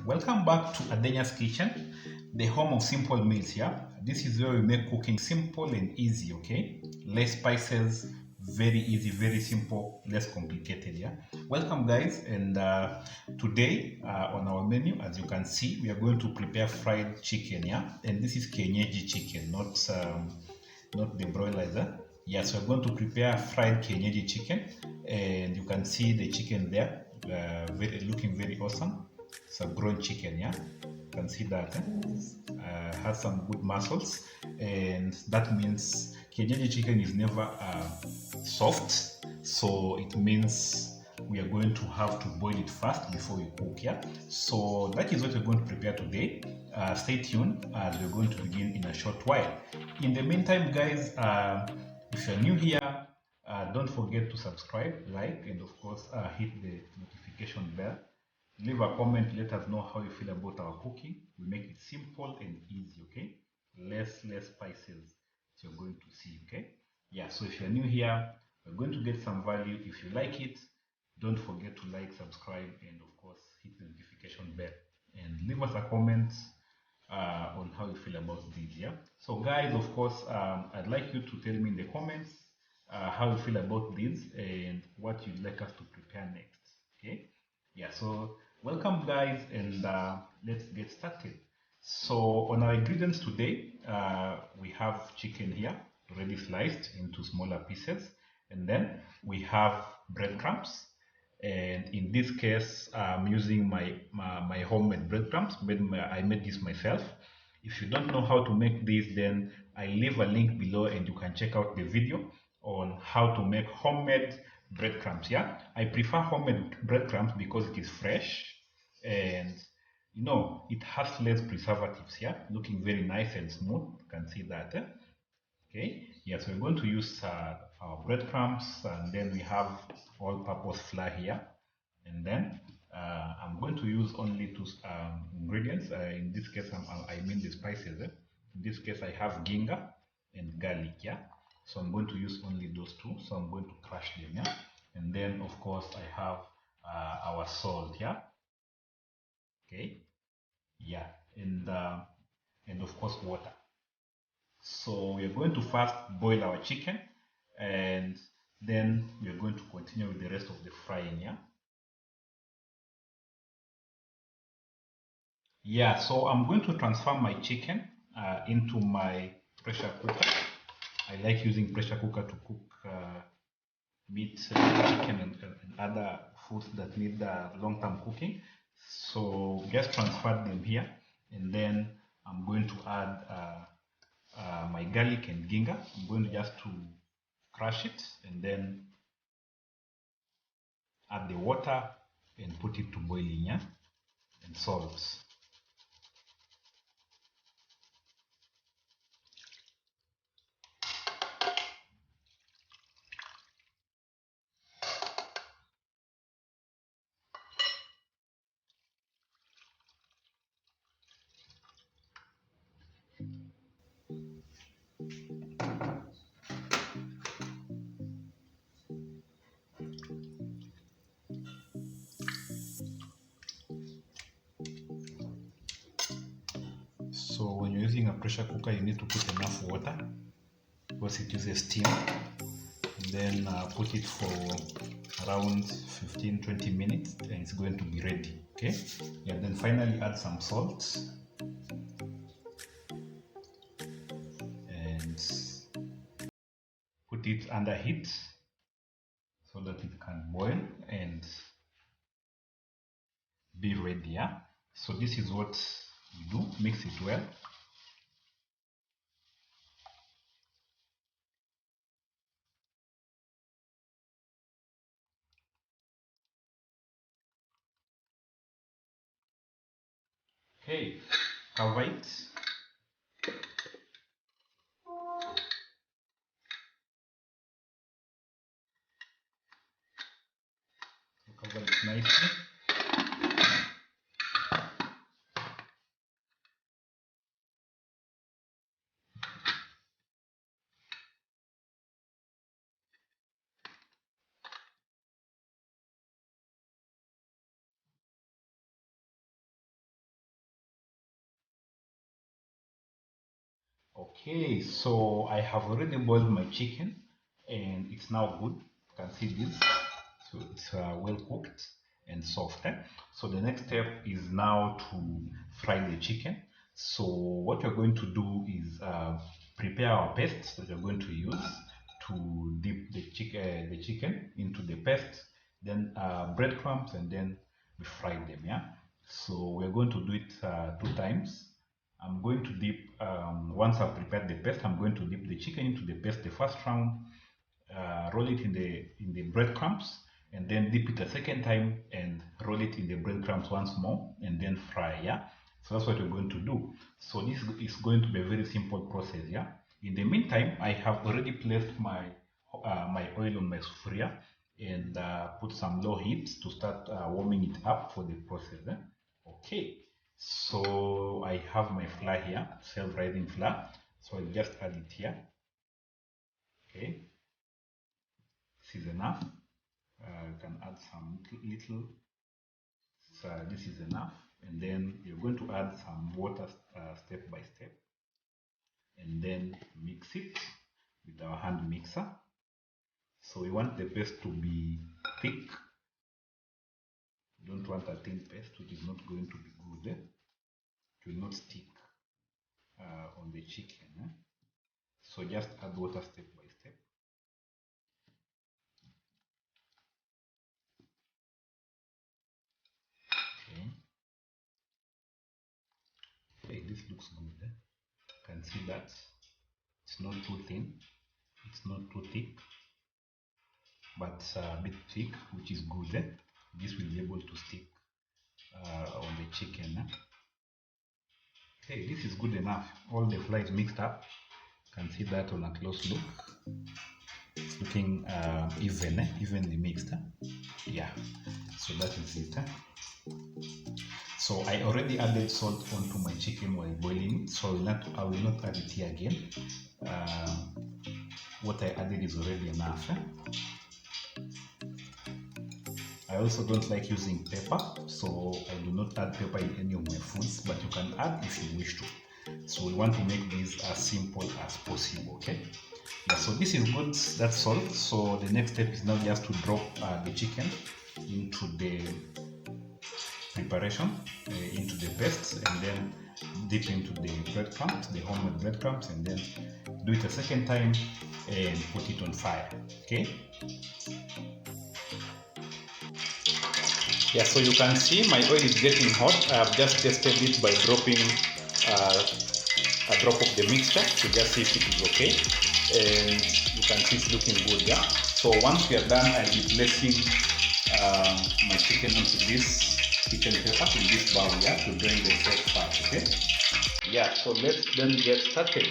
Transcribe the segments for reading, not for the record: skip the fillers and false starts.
Welcome back to Adenya's Kitchen, the home of simple meals. Yeah, this is where we make cooking simple and easy. Okay, less spices, very easy, very simple, less complicated. Yeah, welcome guys. And today on our menu, as you can see, we are going to prepare fried chicken. Yeah, and this is Kienyeji chicken, not the broilers. Yes, we're going to prepare fried Kienyeji chicken, and you can see the chicken there, looking very awesome. It's a grown chicken, yeah. You can see that has some good muscles, and that means Kienyeji chicken is never soft, so it means we are going to have to boil it first before we cook, yeah. So that is what we're going to prepare today. Stay tuned as we're going to begin in a short while. In the meantime, guys, if you're new here, don't forget to subscribe, like, and of course hit the notification bell. Leave a comment, let us know how you feel about our cooking. We make it simple and easy, okay? Less spices you're going to see, okay? Yeah, so if you're new here, we're going to get some value. If you like it, don't forget to like, subscribe, and of course hit the notification bell. And leave us a comment on how you feel about this, yeah? So guys, of course, I'd like you to tell me in the comments how you feel about this and what you'd like us to prepare next, okay? Yeah, so welcome guys, and let's get started. So on our ingredients today, we have chicken here already sliced into smaller pieces, and then we have breadcrumbs, and in this case I'm using my homemade breadcrumbs. I made this myself. If you don't know how to make this, then I leave a link below and you can check out the video on how to make homemade breadcrumbs. Yeah, I prefer homemade breadcrumbs because it is fresh, and it has less preservatives. Yeah, looking very nice and smooth. You can see that. Okay, yes, we're going to use our breadcrumbs, and then we have all-purpose flour here, and then I'm going to use only two ingredients. In this case, I mean the spices. In this case, I have ginger and garlic. Yeah, so I'm going to use only those two. So I'm going to crush them. Yeah, and then of course I have our salt. Yeah, okay, yeah, and of course water. So we are going to first boil our chicken, and then we are going to continue with the rest of the frying. Yeah. Yeah. So I'm going to transfer my chicken into my pressure cooker. I like using pressure cooker to cook meat, chicken, and other foods that need long-term cooking. So just transfer them here, and then I'm going to add my garlic and ginger. I'm going to just to crush it, and then add the water and put it to boiling, yeah, and salt. So when you're using a pressure cooker, you need to put enough water because it uses steam. And then put it for around 15-20 minutes, and it's going to be ready. Okay. Yeah. Then finally add some salt and put it under heat so that it can boil and be ready. Yeah. So this is what we do. Mix it well. Okay. Cover it. Cover it nicely. Okay, so I have already boiled my chicken and it's now good. You can see this. So it's well cooked and soft. So the next step is now to fry the chicken. So what we're going to do is prepare our paste that we're going to use to dip the chicken into the paste, then breadcrumbs, and then we fry them. Yeah. So we're going to do it 2 times. I'm going to dip, once I've prepared the paste, I'm going to dip the chicken into the paste the first round, roll it in the breadcrumbs, and then dip it a second time and roll it in the breadcrumbs once more, and then fry. Yeah, so that's what we're going to do. So this is going to be a very simple process. Yeah. In the meantime, I have already placed my oil on my sufuria and put some low heat to start warming it up for the process. Okay, so I have my flour here, self-rising flour. So I'll just add it here. Okay, this is enough. You can add some little. So this is enough, and then you're going to add some water step by step, and then mix it with our hand mixer. So we want the paste to be thick. We don't want a thin paste, which is not going to be good. It will not stick on the chicken. So just add water step by step. Okay. Okay, this looks good. You can see that it's not too thin, it's not too thick, but a bit thick, which is good. This will be able to stick on the chicken. Okay, this is good enough. All the flour is mixed up. You can see that on a close look. It's looking evenly mixed. Yeah, so that is it. So I already added salt onto my chicken while boiling it, so I will not add it here again. What I added is already enough. I also don't like using pepper, so I do not add pepper in any of my foods, but you can add if you wish to. So we want to make this as simple as possible, okay? Yeah, so this is good, that's all. So the next step is now just to drop the chicken into the preparation, into the paste, and then dip into the breadcrumbs, the homemade breadcrumbs, and then do it a second time and put it on fire, okay? Yeah, so you can see my oil is getting hot. I have just tested it by dropping a drop of the mixture to just see if it is okay. And you can see it's looking good, yeah? So once we are done, I'll be placing my chicken onto this kitchen paper in this bowl, yeah, to drain the first part, okay? Yeah, so let's then get started.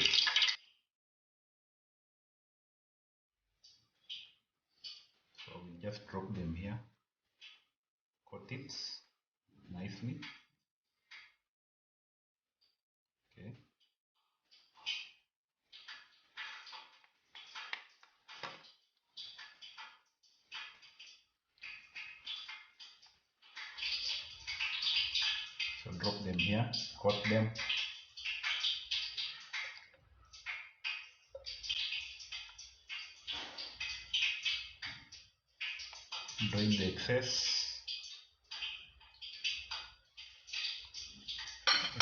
So we just drop them here, coat it nicely, okay? So drop them here, coat them, drain the excess,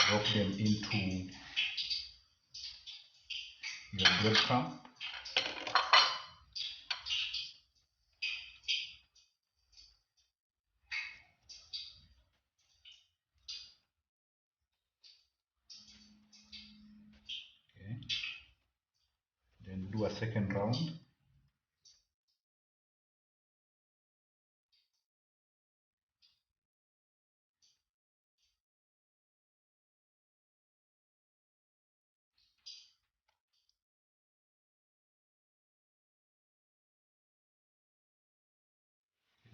drop them into your breadcrumb, okay? Then do a second round.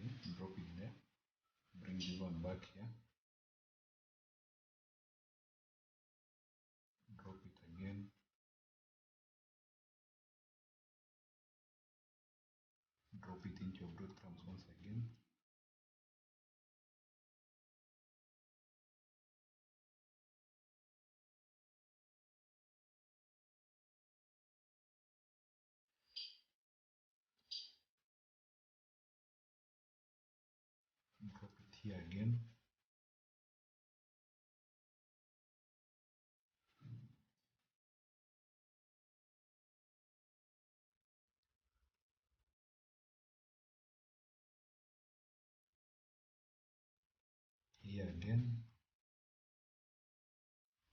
Okay, drop it there. Bring this one back here. Drop it again. Drop it into your breadcrumbs once again. Here again. Here again.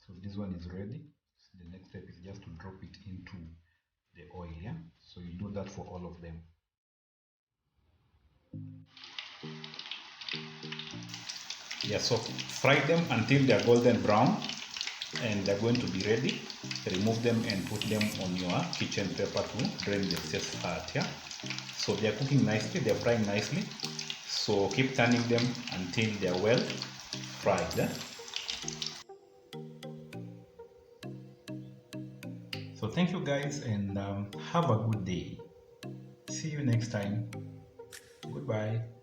So this one is ready. So the next step is just to drop it into the oil, yeah? So you do that for all of them. Yeah, so fry them until they're golden brown and they're going to be ready. Remove them and put them on your kitchen paper to drain the excess fat, yeah? So they're cooking nicely, they're frying nicely. So keep turning them until they're well fried, yeah? So thank you guys and have a good day. See you next time. Goodbye.